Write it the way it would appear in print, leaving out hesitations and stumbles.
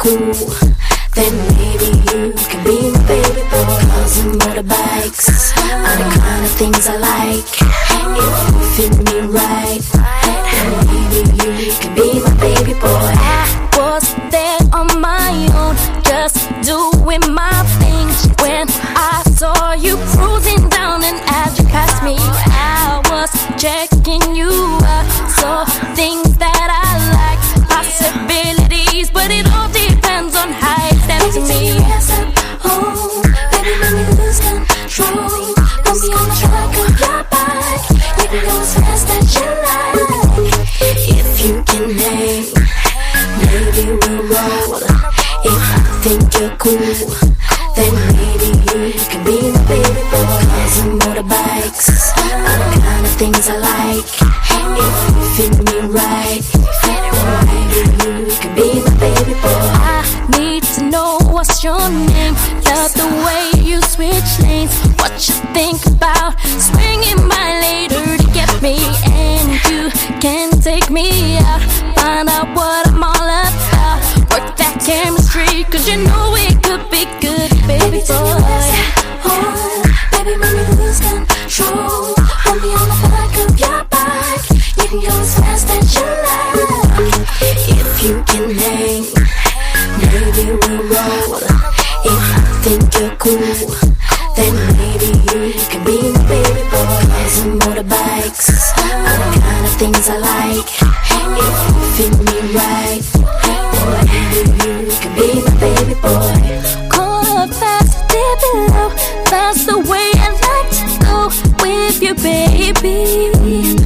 cool, then maybe you can be my baby boy. Cars and motorbikes are the kind of things I like. If you fit me right, then maybe you can be my baby boy. I was there on my own, just doing my thing, when I saw you cruising down and as you passed me, I was checking you out. So things that I like, possibilities, but it all depends on how it steps to me. Oh, baby, let me lose control. Put me on the back of your bike. You can go as fast as you like. If you can hang, maybe we'll roll. If I think you're cool, then maybe you can be my baby boy. Cars and motorbikes are the kind of things I like. If you fit me right, then maybe you can be my baby boy. I need to know what's your name. Love the way you switch lanes. What you think about swinging by later to get me, and you can take me out. Find out what I'm all about. Work that chemistry, 'cause you know it could be good, baby boy. Oh, baby, let me lose control. Put me on the back of your bike. You can go as fast as you like. If you can hang, maybe we'll roll. If I think you're cool, then maybe you can be my baby boy. Cars and motorbikes are the kind of things I like. If you fit me right, then maybe you can be my baby boy. Corner fast, dip it low. That's the way I like to go with you, baby.